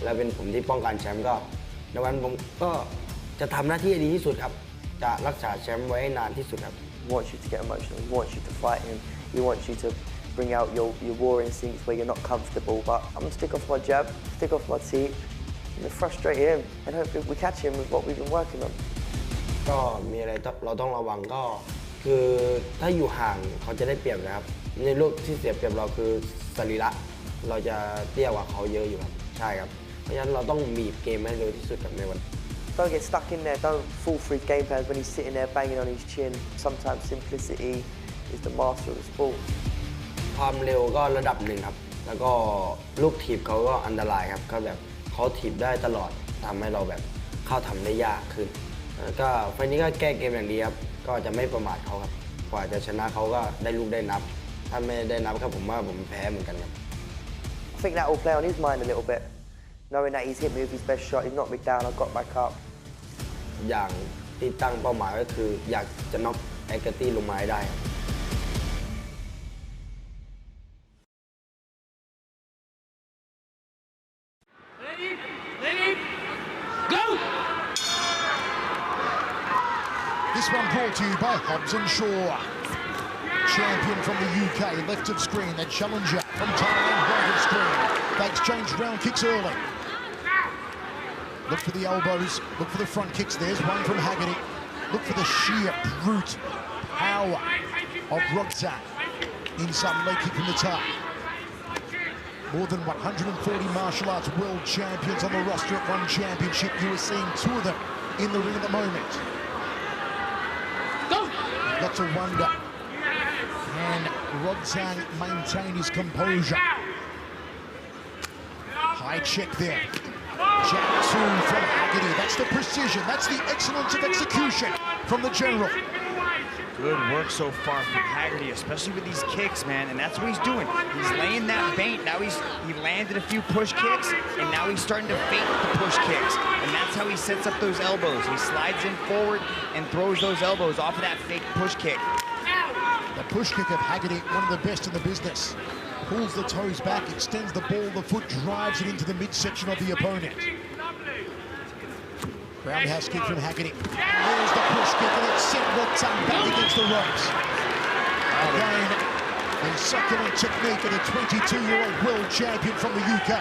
และเป็นผมที่ป้องกันแชมป์ก็ในวันผมก็จะทำหน้าที่ให้ดีที่สุดครับจะรักษาแชมป์ไว้ให้นานที่สุดครับ He wants you to get emotional. He wants you to fight him. He wants you to bring out your war instincts where you're not comfortable. But I'm gonna stick off my jab, stick off my teeth, and frustrate him, and hopefully we catch him with what we've been working on. ก็มีอะไรเราต้องระวังก็คือถ้าอยู่ห่างเขาจะได้เปรียบนะครับในลูกที่เสียเปรียบเราคือสรีระเราจะเตี้ยกว่าเขาเยอะอยู่ครับใช่ครับเพราะฉะนั้นเราต้องบีบเกมให้เร็วที่สุดกับในวัน Don't get stuck in there. Don't fall for his game plans when he's sitting there banging on his chin. Sometimes simplicity is the master of the sport. ความเร็วก็ระดับหนึ่งครับแล้วก็ลูกถีบเขาก็อันตรายครับก็แบบเขาถีบได้ตลอดทำให้เราแบบเข้าทำได้ยากขึ้นแล้วก็ไฟนี้ก็แก้เกมอย่างดีครับก็จะไม่ประมาทเขาครับกว่าจะชนะเขาก็ได้ลูกได้นับถ้าไม่ได้นับครับผมว่าผมแพ้เหมือนกันครับ I think that will play on his mind a little bit, knowing that he's hit me with his best shot. He's knocked me down. I got back up. อย่างที่ตั้งเป้าหมายก็คืออยากจะน็อกแอคเกอร์ตี้ลงมาให้ได้ครับ This one brought to you by Hobbs and Shaw. Champion from the UK, left of screen. The challenger from Thailand, right of screen. They exchange round kicks early. Look for the elbows, look for the front kicks. There's one from Haggerty. Look for the sheer brute power of Rodtang. Inside leg kick from the top. More than 140 martial arts world champions on the roster at one championship. You are seeing two of them in the ring at the moment. You've got to wonder, can Rodtang maintain his composure? High check there. Jab two from Haggerty. That's the precision. That's the excellence of execution from the general. Good work so far from Haggerty, especially with these kicks, man, and that's what he's doing. He's laying that bait. Now he landed a few push kicks, and now he's starting to fake the push kicks, and that's how he sets up those elbows. He slides in forward and throws those elbows off of that fake push kick. The push kick of Haggerty, one of the best in the business. Pulls the toes back, extends the ball, the foot drives it into the midsection of the opponent. Roundhouse kick from Haggerty. There's the push kick, and it's sent Rodtang back against the ropes. Again, the succulent technique of the 22-year-old world champion from the UK.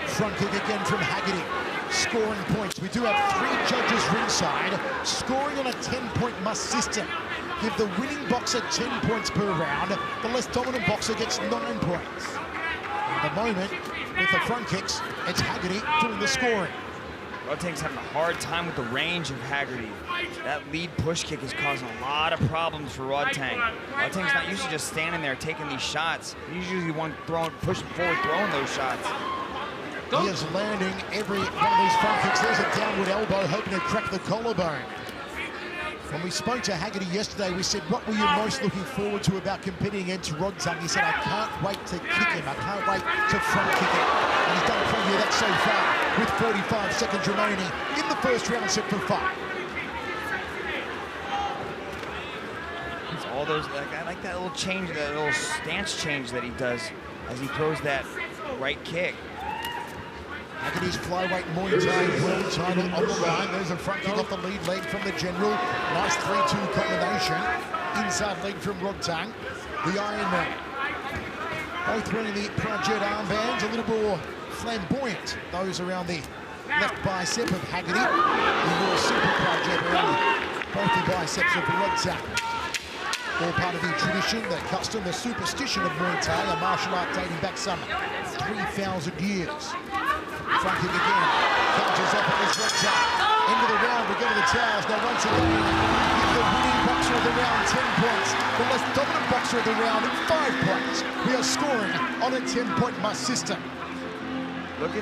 Front kick again from Haggerty. Scoring points. We do have 3 judges ringside, scoring on a 10-point must system. Give the winning boxer 10 points per round. The less dominant boxer gets 9 points. At the moment, with the front kicks, it's Haggerty doing the scoring. Rodtang's having a hard time with the range of Haggerty. That lead push kick is causing a lot of problems for Rodtang. Rodtang's not used to just standing there taking these shots. He's usually one pushing forward, throwing those shots. He is landing every one of these front kicks. There's a downward elbow, hoping to crack the collarbone. When we spoke to Haggerty yesterday, we said, what were you most looking forward to about competing against Rodtang? He said, I can't wait to kick him. I can't wait to front kick him. And he's done plenty of that so far with 45 seconds remaining in the first round set for 5. It's all those, I like that little change, that little stance change that he does as he throws that right kick. Haggerty's flyweight Muay Thai world title on the line. There's a front kick off the lead leg from the general. Nice 3-2 combination. Inside leg from Rodtang, the Iron Man. Both wearing the Project armbands, a little more flamboyant. Those around the left bicep of Haggerty. The more simple Project around both the biceps of Rodtang. All part of the tradition, the custom, the superstition of Muay Thai, a martial art dating back some 3,000 years. Front kick again, counters off at this Rodtang. End of the round, we go to the towers. Now once again, give the winning boxer of the round 10 points. The less dominant boxer of the round 5 points. We are scoring on a 10-point must system. Look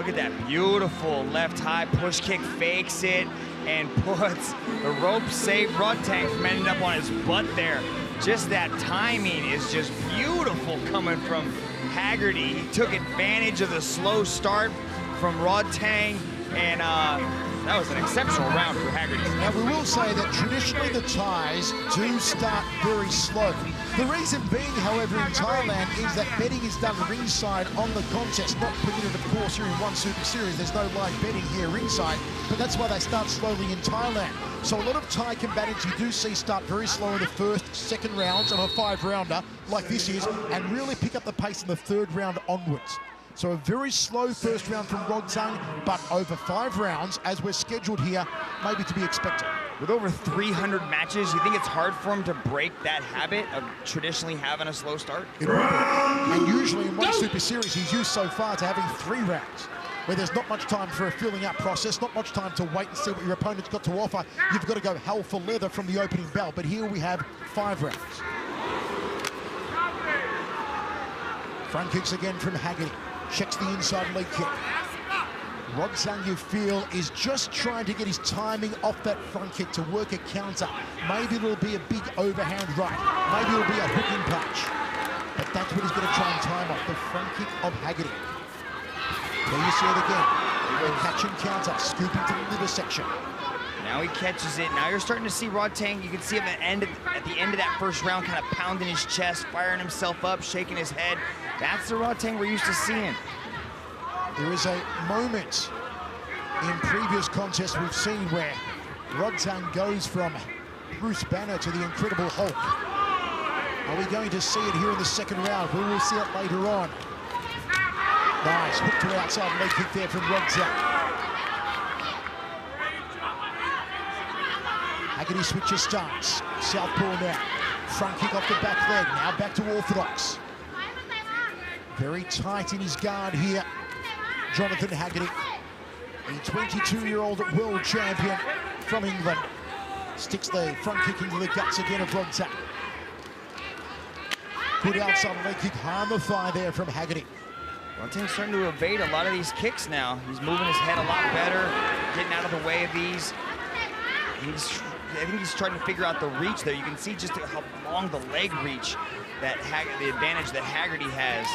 at that beautiful left high push kick, fakes it, and puts the rope save Rodtang from ending up on his butt there. Just that timing is just beautiful coming from Haggerty. He took advantage of the slow start from Rodtang, and that was an exceptional round for Haggerty. Now we will say that traditionally the Thais do start very slow. The reason being, however, in Thailand is that betting is done ringside on the contest, not permitted, of course, here in One Super Series. There's no live betting here ringside, but that's why they start slowly in Thailand. So a lot of Thai combatants you do see start very slow in the first, second rounds of a 5-rounder like this is, and really pick up the pace in the 3rd round onwards. So a very slow first round from Rodtang, but over 5 rounds, as we're scheduled here, maybe to be expected. With over 300 matches, you think it's hard for him to break that habit of traditionally having a slow start? It will be. And usually in One Super Series, he's used so far to having 3 rounds, where there's not much time for a filling up process, not much time to wait and see what your opponent's got to offer. You've got to go hell for leather from the opening bell, but here we have 5 rounds. Front kicks again from Haggerty. Checks the inside leg kick. Rodtang, you feel, is just trying to get his timing off that front kick to work a counter. Maybe it'll be a big overhand right. Maybe it'll be a hooking punch. But that's what he's going to try and time off, the front kick of Haggerty. There you see it again. A catch and counter, scooping to the liver section. Now he catches it. Now you're starting to see Rodtang. You can see him at the end of that first round, kind of pounding his chest, firing himself up, shaking his head. That's the Rodtang we're used to seeing. There is a moment in previous contests we've seen where Rodtang goes from Bruce Banner to the Incredible Hulk. Are we going to see it here in the 2nd round? We will see it later on. Nice, hook to outside leg kick there from Rodtang. Haggerty switches stance. Southpaw now. Front kick off the back leg. Now back to orthodox. Very tight in his guard here, Jonathan Haggerty, the 22-year-old world champion from England. Sticks the front kick into the guts again of Rodtang. Good outside leg kick, high on the thigh there from Haggerty. Rodtang's starting to evade a lot of these kicks now. He's moving his head a lot better, getting out of the way of these. I think he's trying to figure out the reach there. You can see just how long the leg reach, the advantage that Haggerty has.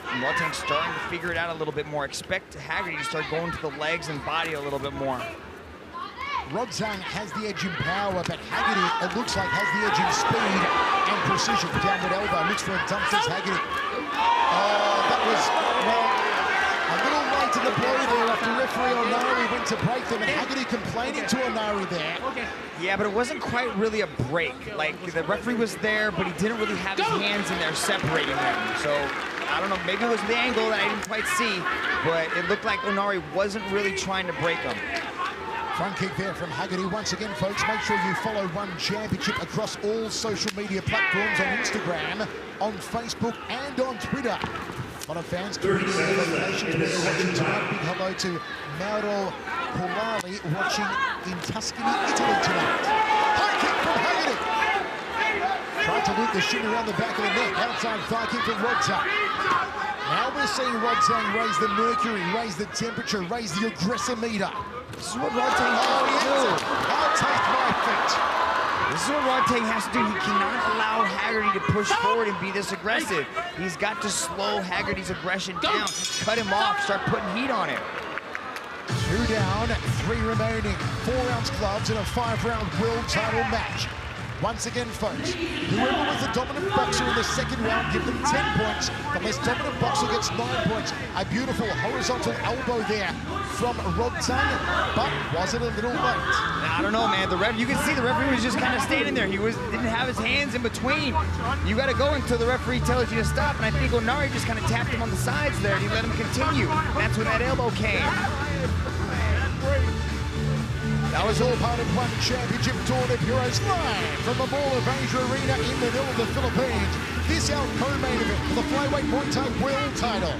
And Rodtang's starting to figure it out a little bit more. Expect Haggerty to start going to the legs and body a little bit more. Rodtang has the edge in power, but Haggerty, it looks like, has the edge in speed and precision. Downward elbow, looks for a dumpsters Haggerty. Oh, that was, well, a little late in the blow there after referee Onari went to break them, and Haggerty complaining to Onari there. Yeah, but it wasn't quite really a break. Like, the referee was there, but he didn't really have his hands in there separating them. So, I don't know, maybe it was the angle that I didn't quite see, but it looked like Onari wasn't really trying to break him. Front kick there from Haggerty. Once again, folks, make sure you follow One Championship across all social media platforms, on Instagram, on Facebook, and on Twitter. A lot of fans competing in their locations when they're watching tonight. Big hello to Mauro Polali watching in Tuscany, Italy tonight. High kick from Haggerty. Tried to loop the shin around the back of the neck. Outside thigh kick from Rodtang. Now we're seeing Rodtang raise the mercury, raise the temperature, raise the aggressor meter. This is what Rodtang has to do. I'll take my feet. This is what Rodtang has to do. He cannot allow Haggerty to push forward and be this aggressive. He's got to slow Haggerty's aggression down, cut him off, start putting heat on him. 2 down, 3 remaining. 4 ounce gloves in a 5-round world title match. Once again, folks, whoever was the dominant boxer in the 2nd round, give them 10 points. The less dominant boxer gets 9 points. A beautiful horizontal elbow there from Rodtang, but was it a little late? I don't know, man. You can see the referee was just kind of standing there. He didn't have his hands in between. You got to go until the referee tells you to stop, and I think Onari just kind of tapped him on the sides there, and he let him continue. That's when that elbow came. That was all part of One Championship Tour of Heroes live from the Mall of Asia Arena in Manila, the Philippines. This our co-main event for the flyweight Muay Thai world title.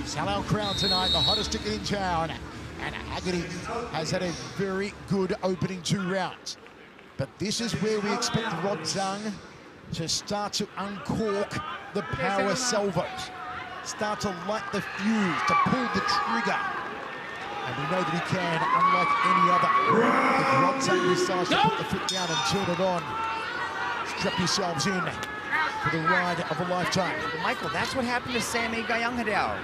Sellout crowd tonight, the hottest ticket in town. And Haggerty has had a very good opening 2 rounds. But this is where we expect Rodtang to start to uncork the power salvos. Start to light the fuse, to pull the trigger. And we know that he can, unlike any other. If Rodtang decides to put the foot down and turn it on, strap yourselves in for the ride of a lifetime. Well, Michael, that's what happened to Sammy Gayanghadao.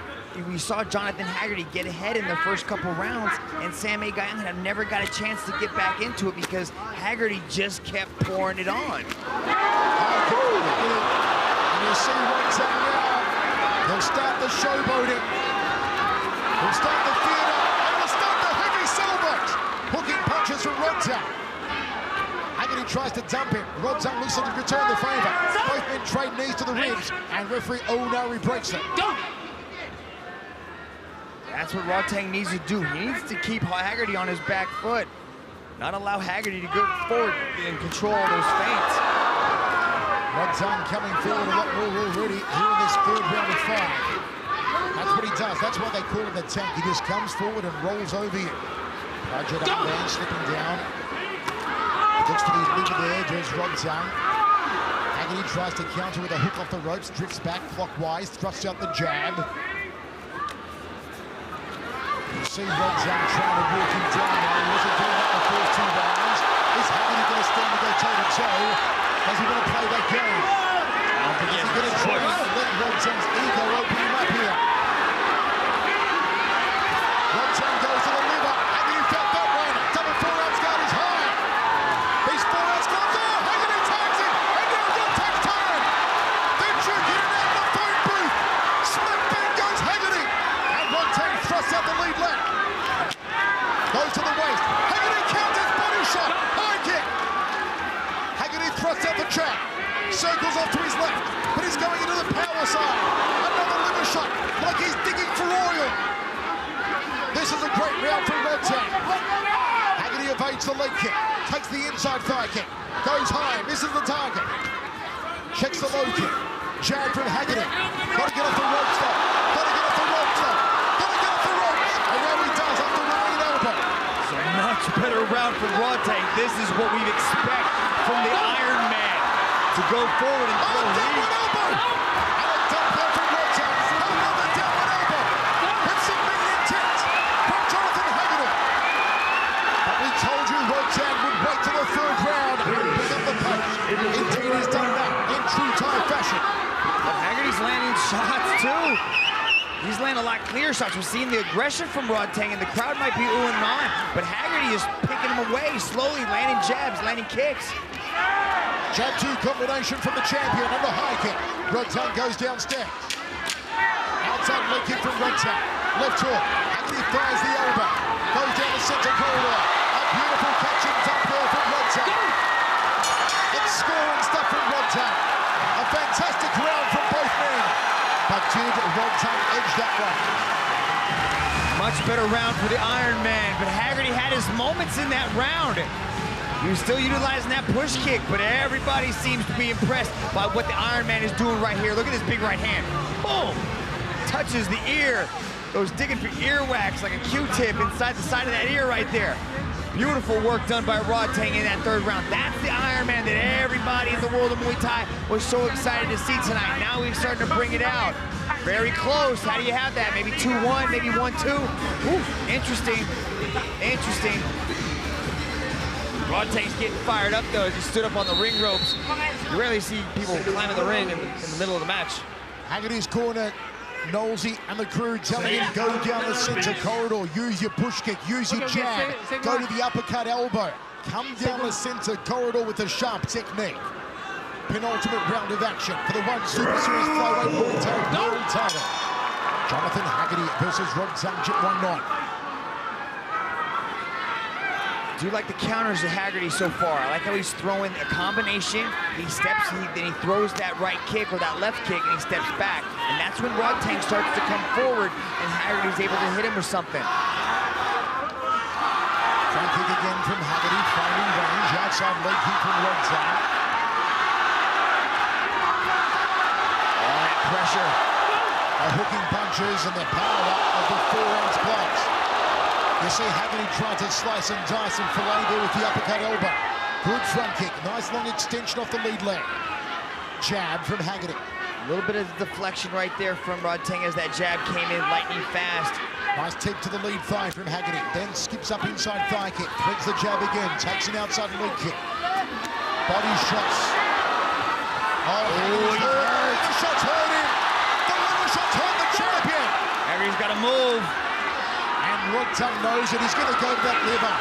We saw Jonathan Haggerty get ahead in the first couple rounds, and Sammy Gayanghadao never got a chance to get back into it because Haggerty just kept pouring it on. see Rodtang now. He'll start the showboating. He'll start the theatre, and he'll start the heavy celebrate. Hooking punches from Rodtang. Haggerty tries to dump him. Rodtang looks like to return the favour. Both men trade knees to the ribs, and referee Onari breaks them. That's what Rodtang needs to do. He needs to keep Haggerty on his back foot. Not allow Haggerty to go forward and control those feints. Rodtang coming forward a lot more already here in this third round of 5. That's what he does. That's why they call him the tank. He just comes forward and rolls over you. Budget up there, slipping down. Looks for the lever there, there's Rodtang. Haggerty tries to counter with a hook off the ropes, drifts back clockwise, thrusts out the jab. You see Rodtang trying to walk him down now. He wasn't doing that in the first 2 rounds. Is Haggerty going to stand and go toe-to-toe? Does he want to play that game? I don't think he has He's going to try to let Rodtang's ego open him up here. Rodtang goes to the liver. Haggerty felt that one. Double forearms guard is high. These forearms gloves are. Haggerty tags him. And now Rodtang's time. They're jerking it out of the phone booth. Smack bang goes Haggerty. And Rodtang thrusts out the lead leg. Goes to the waist. Haggerty counters body shot. High kick. Haggerty thrusts out the jab. Circles off to his left. But he's going into the power side. Another liver shot. Like he's digging for oil. This is a great round from Rodtang. Haggerty evades the leg kick. Takes the inside thigh kick. Goes high. Misses the target. Checks the low kick. Jab from Haggerty. Got to get off the ropes though. Got to get off the ropes though. Got to get off the ropes. And now he does off the right elbow. So much better round from Rodtang. This is what we'd expect from the Iron Man. To go forward and throw downward elbow. And a dump there from Rodtang. Another downward elbow. With some big intent from Jonathan Haggerty. But we told you Rodtang would wait till the 3rd round and pick up the punch. Indeed, he's done that in true Thai fashion. But Haggerty's landing shots too. He's landing a lot clearer shots. We're seeing the aggression from Rodtang, and the crowd might be oohing and on. But Haggerty is picking him away, slowly landing jabs, landing kicks. Jab 2 combination from the champion and the high kick. Rodtang goes downstairs. Outside leg kick from Rodtang. Left hook. Haggerty fires the elbow. Goes down the center corridor. A beautiful catching up there from Rodtang. It's scoring stuff from Rodtang. A fantastic round from both men. But did Rodtang edge that one? Much better round for the Iron Man, but Haggerty had his moments in that round. He was still utilizing that push kick, but everybody seems to be impressed by what the Iron Man is doing right here. Look at this big right hand. Boom! Touches the ear. Goes digging for earwax like a Q-tip inside the side of that ear right there. Beautiful work done by Rodtang in that 3rd round. That's the Iron Man that everybody in the world of Muay Thai was so excited to see tonight. Now he's starting to bring it out. Very close. How do you have that? Maybe 2-1, maybe 1-2. Ooh, interesting. Interesting. Rodtang's getting fired up though as he stood up on the ring ropes. You rarely see people climbing the ring in the middle of the match. Haggerty's corner, Knowlesy and the crew telling him go down the center corridor, use your push kick, use your jab, go to the uppercut elbow, come down the center corridor with a sharp technique. Penultimate round of action for the One Super Series Flyweight Muay Thai World title. Jonathan Haggerty versus Rodtang Jit 19. Do like the counters to Haggerty so far. I like how he's throwing a combination. He steps, then he throws that right kick or that left kick, and he steps back. And that's when Rodtang starts to come forward, and Haggerty's able to hit him with something. Front kick again from Haggerty, finding range. Outside leg kick from Rodtang. All that pressure. The hooking punches and the power up of the 4-ounce gloves. You see Haggerty trying to slice and dice and fillet there with the uppercut elbow. Good front kick, nice long extension off the lead leg. Jab from Haggerty. A little bit of deflection right there from Rodtang as that jab came in lightning fast. Nice tip to the lead thigh from Haggerty. Then skips up inside thigh kick. Threads the jab again. Takes an outside leg kick. Body shots. Oh, Haggerty's hurt. The shots hurt him. The liver shots hurt the champion. Haggerty's got to move. And Rodtang knows that he's going to go to that liver.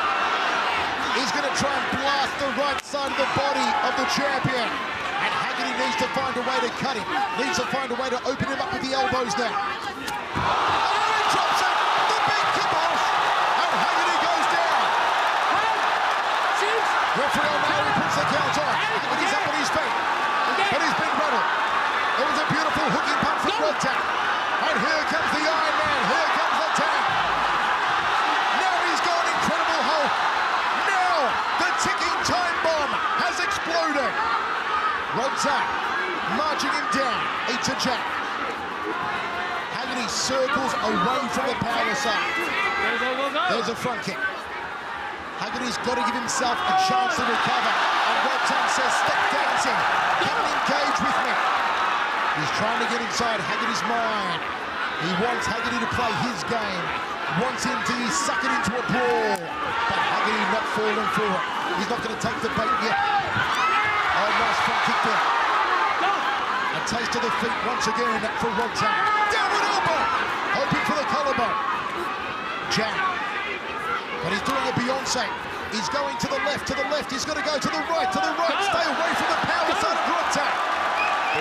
He's going to try and blast the right side of the body of the champion. And Haggerty Haggerty needs to find a way to cut him. Needs to find a way to open him up with the elbows now. Oh, he drops it! The big kibosh! And Haggerty goes down. Referee O'Malley puts the count on. And he's up on his feet. But he's been rattled. It was a beautiful hooking punch from Rod Tang. And here comes the Iron Man. Here comes the Tang. Now he's gone Incredible Hulk. Now the ticking time bomb has exploded. Rod Tang marching him down. Eats a jab. Haggerty circles away from the power side. There's a front kick. Haggerty's got to give himself a chance to recover. And Rod Tang says, stop dancing. Come and engage with me. He's trying to get inside Haggerty's mind. He wants Haggerty to play his game. Wants him to suck it into a brawl. But Haggerty not falling for it. He's not going to take the bait yet. Oh, nice front kick there. A taste of the feet once again for Rod Tang. Downward elbow. Hoping for the collarbone. Jab. But he's doing a Beyonce. He's going to the left, to the left. He's got to go to the right, to the right. Stay away from the power side of Rod Tang.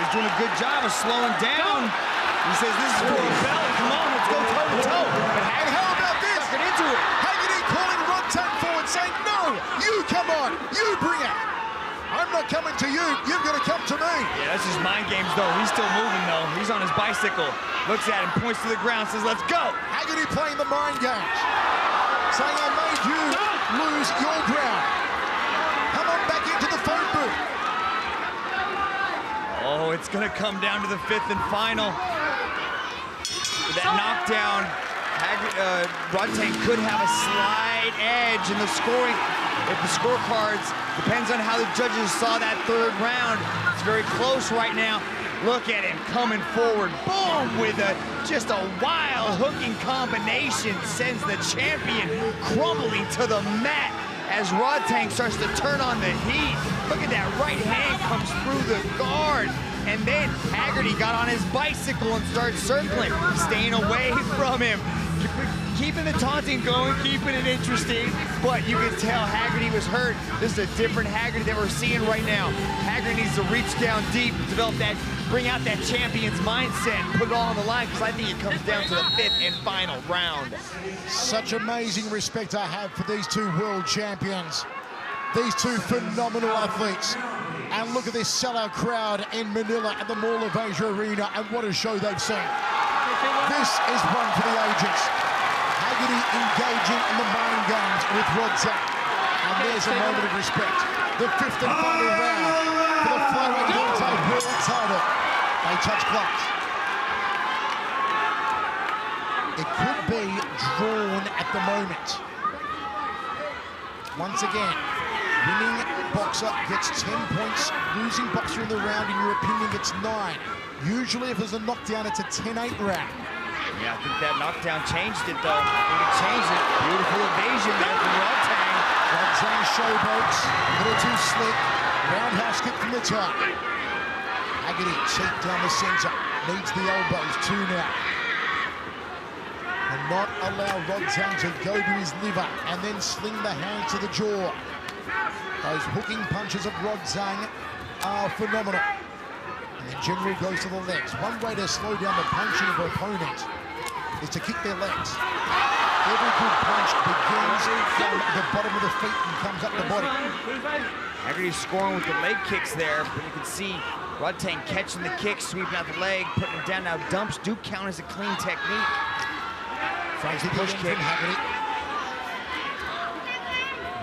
He's doing a good job of slowing down. He says this is for a belt. Come on, let's go toe-to-toe. And how about this? Get into it. Haggerty calling Rod Tang forward, saying, no, you come on, you bring it. I'm not coming to you, you've got to come to me. Yeah, that's just mind games, though. He's still moving, though. He's on his bicycle. Looks at him, points to the ground, says, let's go. Haggerty playing the mind games. Saying, I made you lose your ground. Come on back into the phone booth. Oh, it's going to come down to the fifth and final. With that knockdown, Rod Tang could have a slight edge in the scoring. If the scorecards, depends on how the judges saw that third round. It's very close right now. Look at him coming forward. Boom! With just a wild hooking combination. Sends the champion crumbling to the mat as Rod Tang starts to turn on the heat. Look at that right hand comes through the guard. And then Haggerty got on his bicycle and started circling, staying away from him. Keeping the taunting going, keeping it interesting, but you can tell Haggerty was hurt. This is a different Haggerty that we're seeing right now. Haggerty needs to reach down deep, develop that, bring out that champion's mindset, put it all on the line, because I think it comes down to the fifth and final round. Such amazing respect I have for these two world champions. These two phenomenal athletes. And look at this sellout crowd in Manila at the Mall of Asia Arena, and what a show they've seen. This is one for the ages. Haggerty engaging in the mind games with Rod Tang. And there's a moment of respect. The fifth and final round for the flyweight welterweight world title. They touch gloves. It could be drawn at the moment. Once again, winning boxer gets 10 points. Losing boxer in the round, in your opinion, gets 9. Usually, if there's a knockdown, it's a 10-8 round. Yeah, I think that knockdown changed it, though. I think it changed it. Beautiful evasion there from Rod Tang. Rod Tang showboats, a little too slick. Roundhouse kick from the top. Haggerty cheek down the center. Needs the elbows too now. And not allow Rod Tang to go to his liver and then sling the hand to the jaw. Those hooking punches of Rod Tang are phenomenal. And the general goes to the legs. One way to slow down the punching of an opponent is to kick their legs. Every good punch begins from the bottom of the feet and comes up the body. Haggerty's scoring with the leg kicks there, but you can see Rod Tang catching the kick, sweeping out the leg, putting it down. Now dumps do count as a clean technique. Frankie push kick from Haggerty.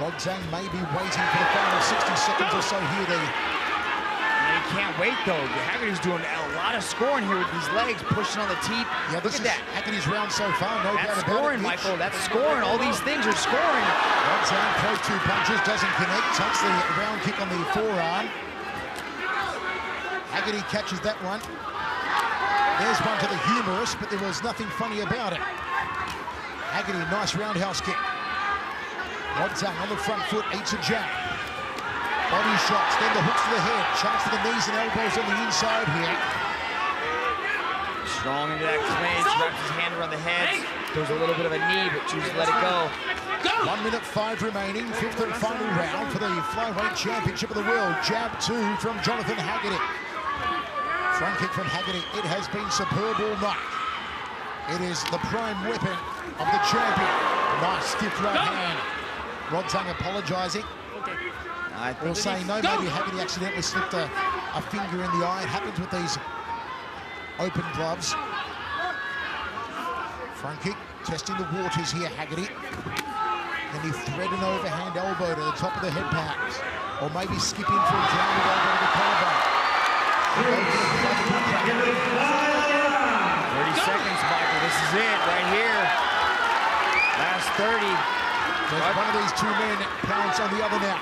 Rod Tang may be waiting for the final 60 seconds or so here. He can't wait, though. Haggerty's doing a lot of scoring here with these legs, pushing on the teeth. Yeah, look at that. Haggerty's round so far, no doubt about it. That's scoring, Michael. That's scoring. All these things are scoring. Rod Tang throws 2 punches, doesn't connect, takes the round kick on the forearm. Haggerty catches that one. There's one to the humerus, but there was nothing funny about it. Haggerty, nice roundhouse kick. Rod Tang on the front foot, eats a jab. Body shots, then the hooks to the head. Chance for the knees and elbows on the inside here. Strong into that clinch, wraps his hand around the head. There's a little bit of a knee, but chooses to let it go. 1 minute 5 remaining, fifth and final round for the flyweight championship of the world. Jab 2 from Jonathan Haggerty. Front kick from Haggerty. It has been superb all night. It is the prime weapon of the champion. Nice stiff right hand. Rodtang apologising. Or saying no, maybe Haggerty accidentally slipped a finger in the eye. It happens with these open gloves. Front kick, testing the waters here, Haggerty. Can he thread an overhand elbow to the top of the head pads? Or maybe skip in for a downward elbow to the collarbone? 30 seconds, Michael. This is it right here. Last 30. There's one of these two men pounds on the other now.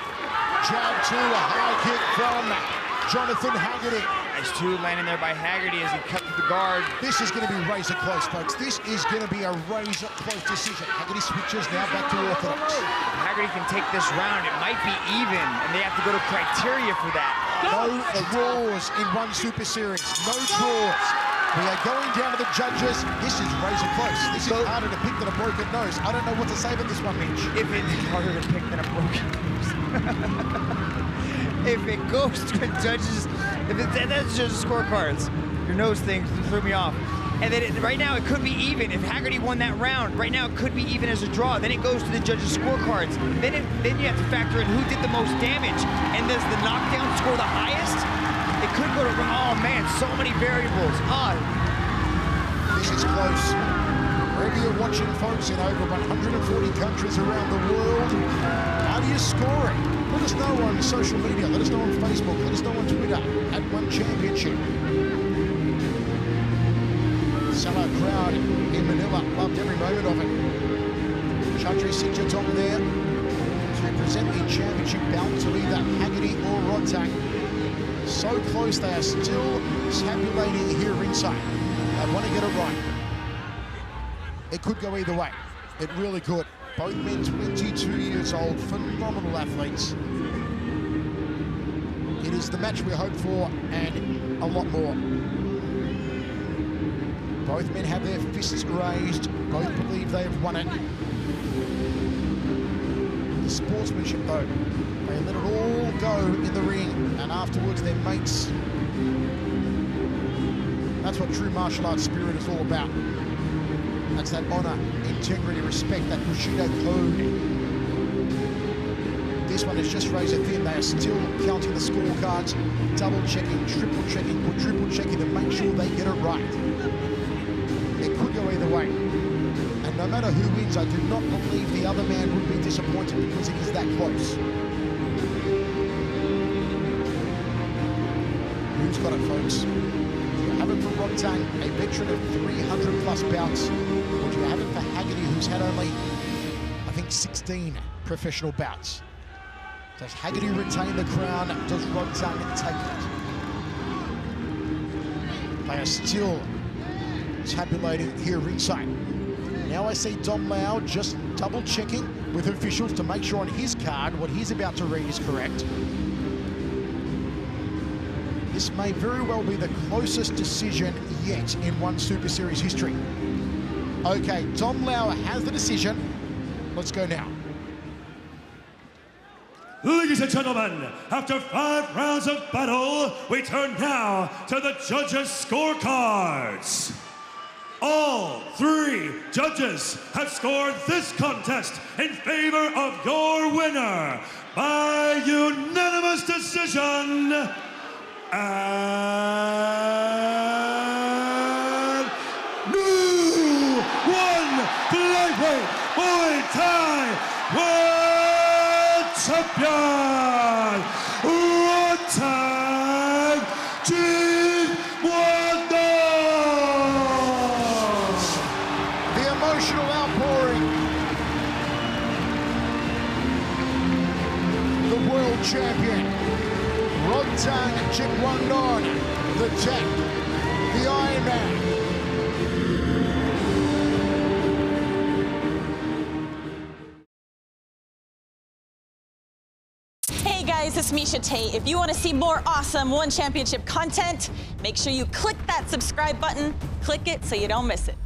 Jab to a high kick from Jonathan Haggerty. Nice two landing there by Haggerty as he cut through the guard. This is going to be razor close, folks. This is going to be a razor close decision. Haggerty switches now back to orthodox. If Haggerty can take this round, it might be even, and they have to go to criteria for that. No draws in one Super Series. No draws. We are going down to the judges. This is razor close. This is harder to pick than a broken nose. I don't know what to say about this one, Mitch. If it's harder to pick than a broken nose. If it goes to the judges, that's just scorecards. Your nose thing threw me off. And then right now it could be even. If Haggerty won that round, right now it could be even as a draw. Then it goes to the judges' scorecards. Then you have to factor in who did the most damage. And does the knockdown score the highest? It could go to, oh man, so many variables. This is close. Wherever you're watching, folks, in over 140 countries around the world, how do you score it? Let us know on social media, let us know on Facebook, let us know on Twitter at One Championship. Sellout crowd in Manila loved every moment of it. Chatri Sitjatong there to present the championship bout to either Haggerty or Rodtang. So close, they are still tabulating here ringside. They want to get it right. It could go either way. It really could. Both men 22 years old, phenomenal athletes. It is the match we hoped for and a lot more. Both men have their fists raised. Both believe they have won it. The sportsmanship, though, they let it all go in the ring, and afterwards they're mates. That's what true martial arts spirit is all about. That's that honor, integrity, respect, that Bushido code. This one is just razor thin. They are still counting the scorecards, double checking, triple checking, quadruple checking to make sure they get it right. It could go either way. And no matter who wins, I do not believe the other man would be disappointed because it is that close. Who's got it, folks? Do you have it for Rodtang, a veteran of 300 plus bouts, or do you have it for Haggerty, who's had only, I think, 16 professional bouts? Does Haggerty retain the crown? Does Rodtang take it? They are still tabulating here ringside. Now I see Dom Lau just double checking with officials to make sure on his card what he's about to read is correct. This may very well be the closest decision yet in one Super Series history. Okay, Dom Lau has the decision. Let's go now. Ladies and gentlemen, after 5 rounds of battle, we turn now to the judges' scorecards. All 3 judges have scored this contest in favor of your winner by unanimous decision. And new flyweight Muay Thai World Champion, Rodtang Jingwando. The emotional outpouring. The world champion, Rodtang Jingwando, the Tank, the Iron Man. Hey guys, it's Misha Tate. If you want to see more awesome One Championship content, make sure you click that subscribe button. Click it so you don't miss it.